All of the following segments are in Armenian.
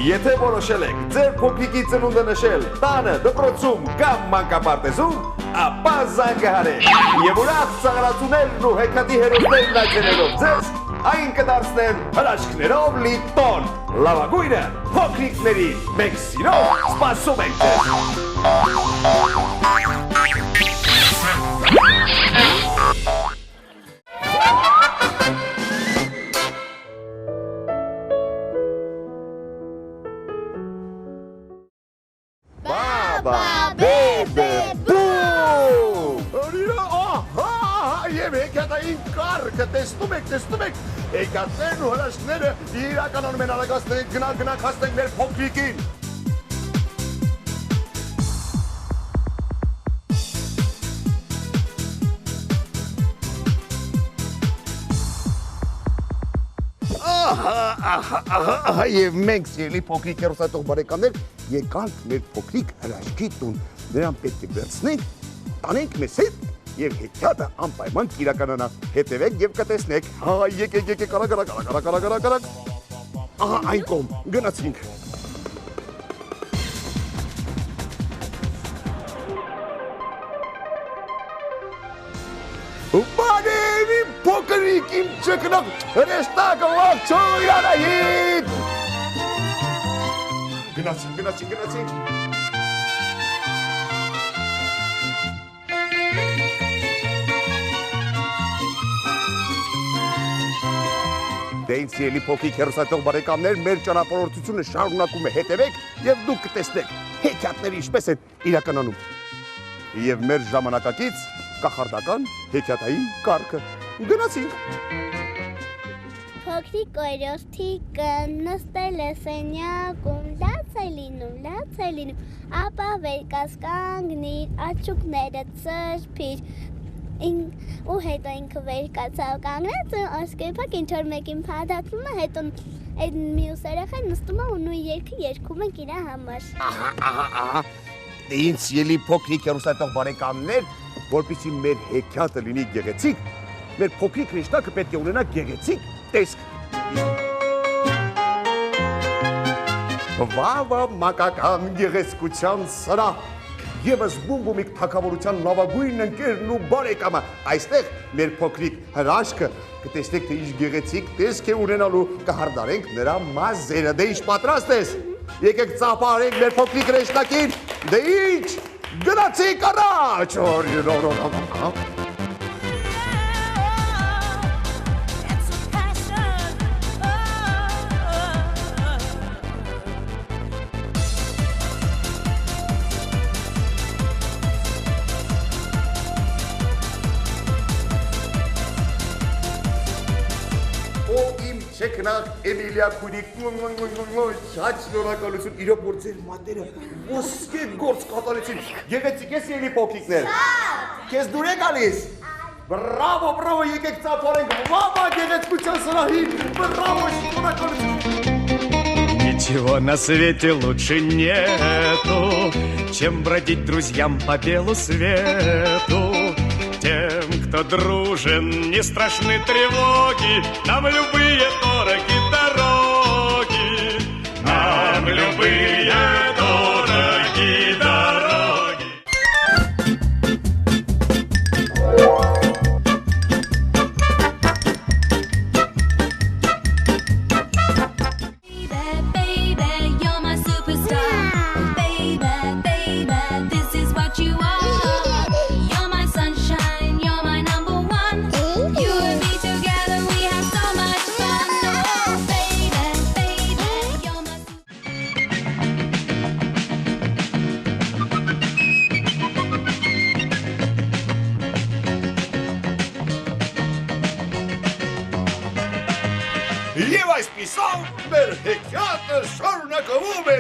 Եթե որոշել եք ձեր փոքրիկի ծնունդը նշել տանը, դպրոցում կամ մանկապարտեզում, ապա զանգահարեք եւ ուրախ ծաղրացուներն ու հեքիաթի հերոսներն այցելելով ձեզ այն կդարձնեն հրաշքներով լի տոն։ Լավագույնը փոքրիկների մենք սիրով սպասում ենք ձեզ։ Տեսնում եք, հեքիաթներն ու հրաշքները իրականում են արագացնենք, գնանք հասնենք մեր փոքրիկին։ Ահա եւ մենք սիրելի փոքրիկ հեռուստատող բարեկամներ եկանք մեր փոքրիկ հրաշքի տուն։ Նրան պետք է վերցնենք, տանենք մեզ հետ եւ հեքիաթը անպայման կիրականանա։ Հետևեք եւ կտեսնեք։ Հա, եկեք, կարակ։ Ահա այն կողմ, գնացինք։ Բարևի փոքրիկ իմ ճկնակ, հրեշտակը ողջո Իրանահիտ։ Գնացինք։ Դե ինձ սիրելի փոքրիկ հեռուստատող բարեկամներ, մեր ճանապարհորդությունը շարունակում է, հետևեք եւ դուք կտեսնեք հեքիաթները ինչպես են իրականանում։ Եվ մեր ժամանակակից կախարդական հեքիաթային կարգը։ Գնացինք։ Փոքրիկ օրիորդիկը նստել է սենյակում, լաց է լինում, ապա վեր կանգնիր, աչուկները ծրփիր, ու հետո ինքը վեր կացավ կանգնած, ասկեպակ ինչ-որ մեկին փաթաթվում է, հետո այդ մյուս երեխան նստում է ու նույն երգը երգում ենք իրա համար։ Ահա, ինձ սիրելի փոքրիկ հեռուստատող բարեկամներ, որպեսզի մեր հեքիաթը լինի գեղեցիկ, մեր փոքրիկ հրեշտակը պետք է ունենա գեղեցիկ տեսք։ Վավա մակական գեղեցկության սրահ, Եվս բումբումիկ թագավորության լավագույն ընկերն ու բարեկամը, այստեղ մեր փոքրիկ հրաշքը կտեսնեք, թե ինչ գեղեցիկ տեսք է ունենալու, կհարդարենք նրա մազերը, դե ինչ պատրաստ ես, եկեք ծափարենք մեր փոքրիկ հրեշտակին, դե ինչ, գնացինք առաջ, Չեկնակ Էմիլիա Քուրիկ շատ շնորհակալություն իրոք որ ձեր մատերը ոսկե գործ կատարեցին գեղեցիկ ես ելի փոքրիկներ քեզ դուր է գալիս բրավո բրավո եկեք ծափարենք մամա գեղեցկության սրահին բրավո շնորհակալություն Ничего на свете лучше нету, чем бродить друзьям по белу свету. Тем, кто дружен, не страшны тревоги, нам любые дороги дороги, нам любые дороги дороги. Եվ այսպիսով մեր հեքիաթը շարունակվում է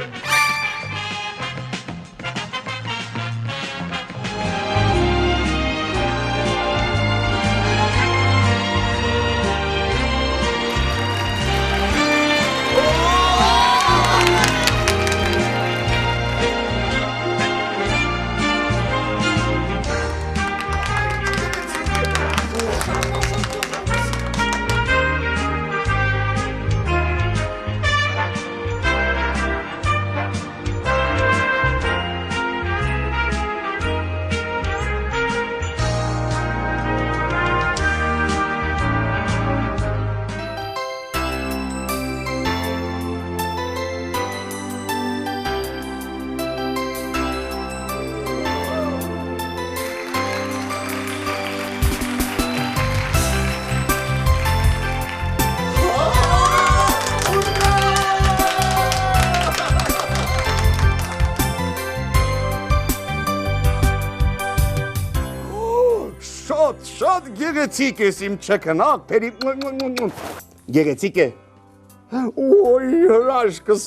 Շատ գեղեցիկ ես իմ չկնակ, պերի գեղեցիկ է Ոյ հրաշքս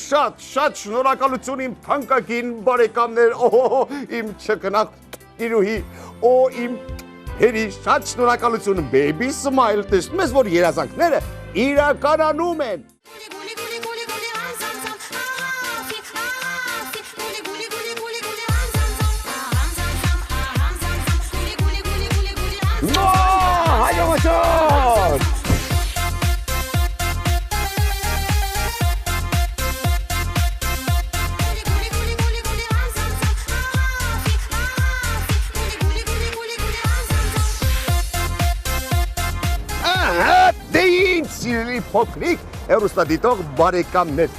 շատ շնորհակալություն իմ թանկագին բարեկամներ իմ չկնակ իրուհի իմ հերի շատ շնորհակալություն baby smile տեսնում ես որ երազանքները իրականանում են Հայրամասար Դե ինչ սիրելի փոքրիկ հեռուստադիտող բարեկամներ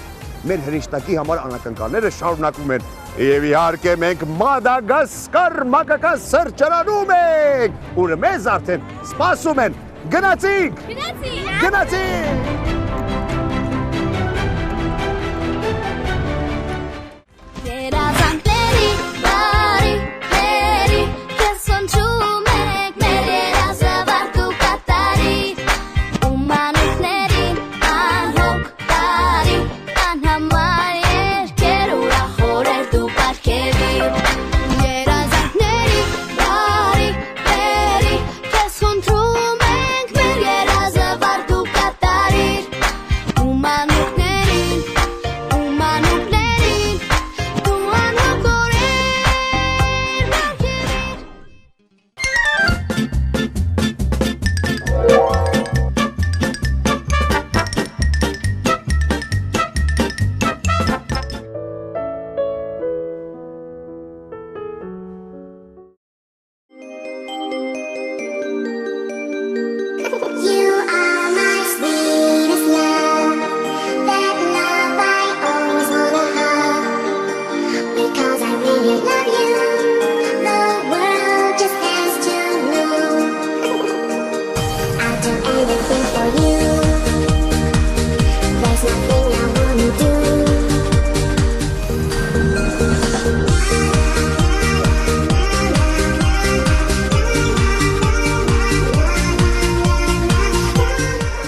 մեր հրեշտակի համար անակնկալները շարունակվում են Եվ իհարկե մենք Մադագասկար մակական սրճարանում ենք Ուր մեզ արդեն սպասում են Գնացինք Գնացինք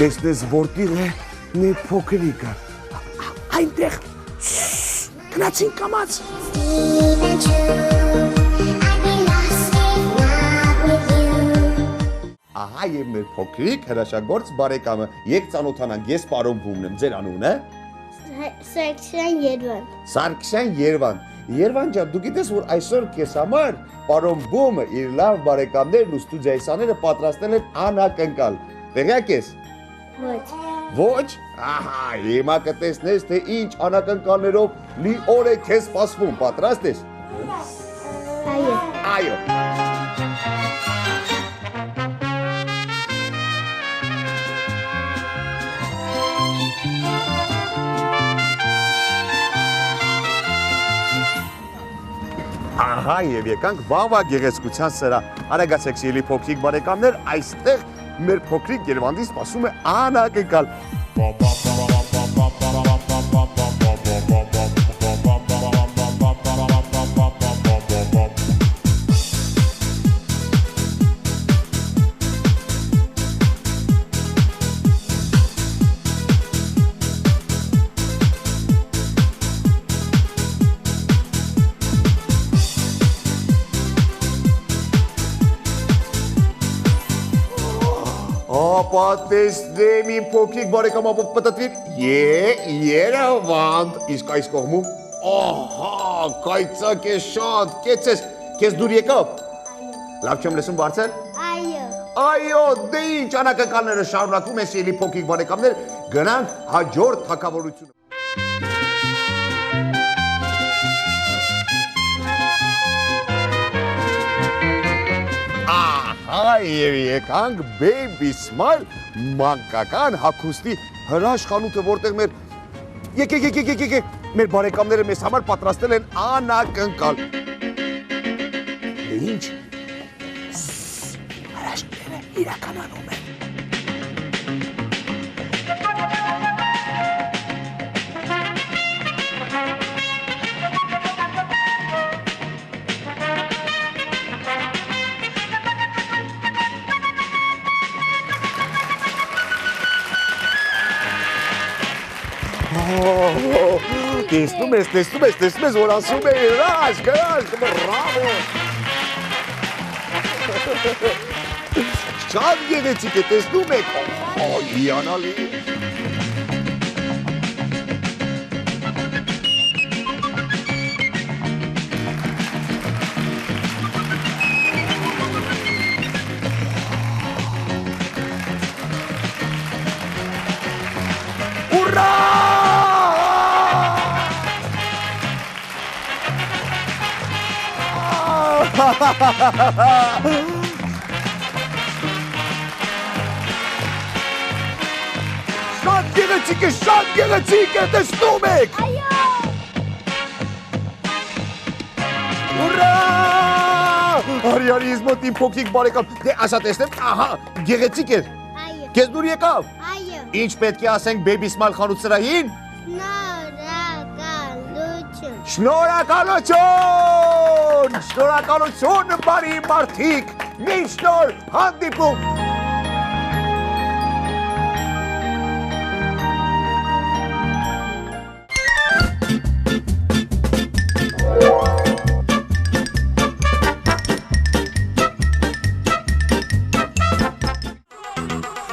տեսնես որտեղ է մեր փոքրիկը։ Այնտեղ գնացին կամաց։ Ահա եւ մեր փոքրիկ հրաշագործ բարեկամը, եք ծանոթանանք, ես պարոն Բումն եմ, ձեր անունը։ Սարգսյան Երվան։ Սարգսյան Երվան։ Երվան ջան, դու գիտես որ այսօր քեզ համար պարոն Բումը իր լավ բարեկամներն ու ստուդիայիստները պատրաստել են անակնկալ։ Տեղյակ ես։ Ոչ։ Ոչ։ Ահա, հիմա կտեսնես թե ինչ անակնկալներով լի օր է քեզ սպասվում, պատրաստ ես։ Այո։ Այո։ Ահա եւ եկանք Բավա գեղեցկության սրահ։ Արագացեք սիրելի փոքրիկ բարեկամներ, այստեղ մեր փոքրիկ Երևանի սպասում է անակնկալ։ Պատեսնեմ իմ փոքրիկ բարեկամ ապով պտտվիր, Երևան, իսկ այս կողմում, ահա, կայծակ է շատ, կեցես, կեզ դուր եկավ, լավ չեմ լսում բարձր, այո, դե ինչ անակնկալները շարունակում են սիրելի փոքրիկ բարեկամներ, գնանք հաջորդ թագավորությունը։ Եվ եկանք Baby Smile մանկական հագուստի հրաշքանութը, որտեղ եկեք, մեր բարեկամները մեզ համար պատրաստել են անակնկալ։ Ինչ հրաշքները իրականանում են։ Տեսնում ես, որ ասում է հրաշք, բրավո։ Շատ գեղեցիկ է, տեսնում եք, հիանալի։ Ուրա! Շատ գեղեցիկ է, տեսնում եք։ Ուրա! Արի, ես մոտ իմ փոքրիկ բարեկամ, դե ասա տեսնեմ, ահա, գեղեցիկ էր։ Քեզ դուր եկավ։ Ինչ պետք է ասենք Baby Smile խանութ սրահին։ Շնորհակալություն, բարի մարդիկ, միշտ նոր հանդիպում։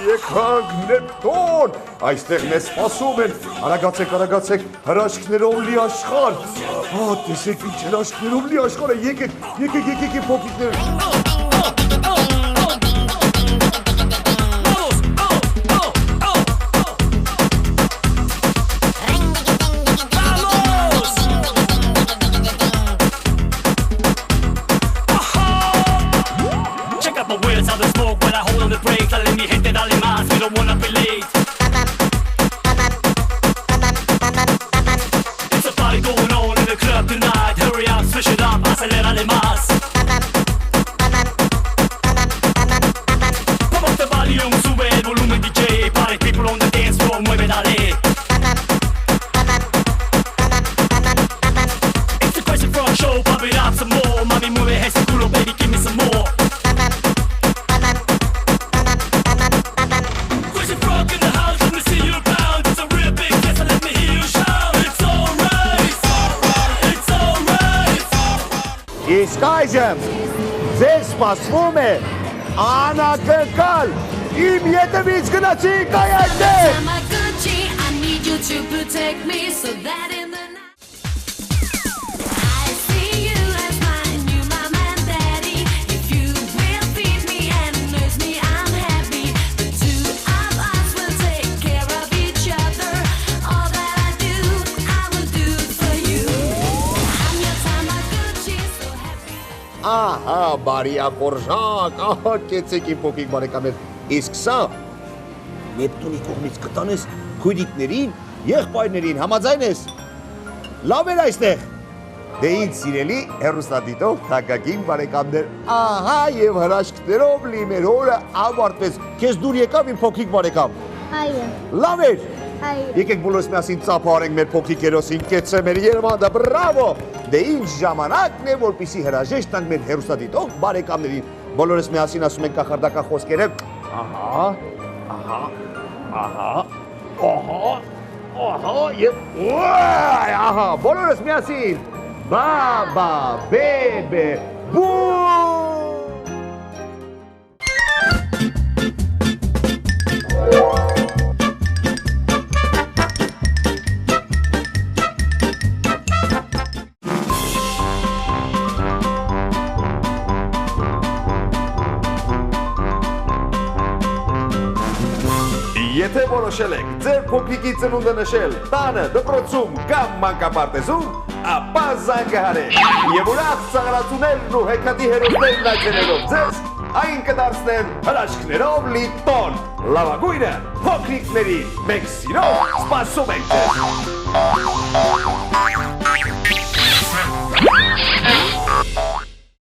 Եկանք Նեպտուն, այստեղ մեզ սպասում են, արագացեք, հրաշքներով լի աշխարհ, տեսեք ինչ հրաշքներով լի աշխարհ է, եկեք փոքրիկներ։ ջան, ձեզ սպասվում է անակնկալ իմ ետևից գնացիք այդտեղ։ I need you to protect me so that in the night I see you as my new mom and daddy. If you will feed me and nurse me, I'm happy. The two of us will take care of each other. All that I do, I will do for you. I'm your Tamagotchi, so happy. Ահա, բարի ախորժակ, ահա կեցեք իմ փոքրիկ բարեկամներ, իսկ սա Նեպտունի կողմից կտանես քույրիկներին, եղբայրներին, համաձայն ես։ Լավ էր այստեղ։ Դե ինձ սիրելի հեռուստադիտող թանկագին բարեկամներ, ահա եւ հրաշքներով լի մեր օրը ավարտվեց։ Քեզ դուր եկավ իմ փոքրիկ բարեկամ։ Այո, Լավ էր։ այո։ Եկեք բոլորս միասին ծափարենք մեր փոքրիկ հերոսին, կեցցե մեր Երևանը, բրավո։ Դե ինչ ժամանակն է, որպեսզի հրաժեշտ տանք մեր հեռուստադիտող բարեկամներին։ Բոլորս միասին ասում ենք կախարդական խոսքերը։ Ահա, ահա, ահա, եւ ուայ, ահա, բոլորս միասին։ Բաբա, բեբե, բու։ Եթե որոշել եք ձեր փոքրիկի ծնունդը նշել տանը, դպրոցում կամ մանկապարտեզում, ապա զանգահարեք եւ ուրախ ծաղրացուներն ու հեքիաթի հերոսներն այցելելով ձեզ այն կդարձնեն հրաշքներով լի տոն։ Լավագույնը փոքրիկների մենք սիրով սպասում ենք ձեզ։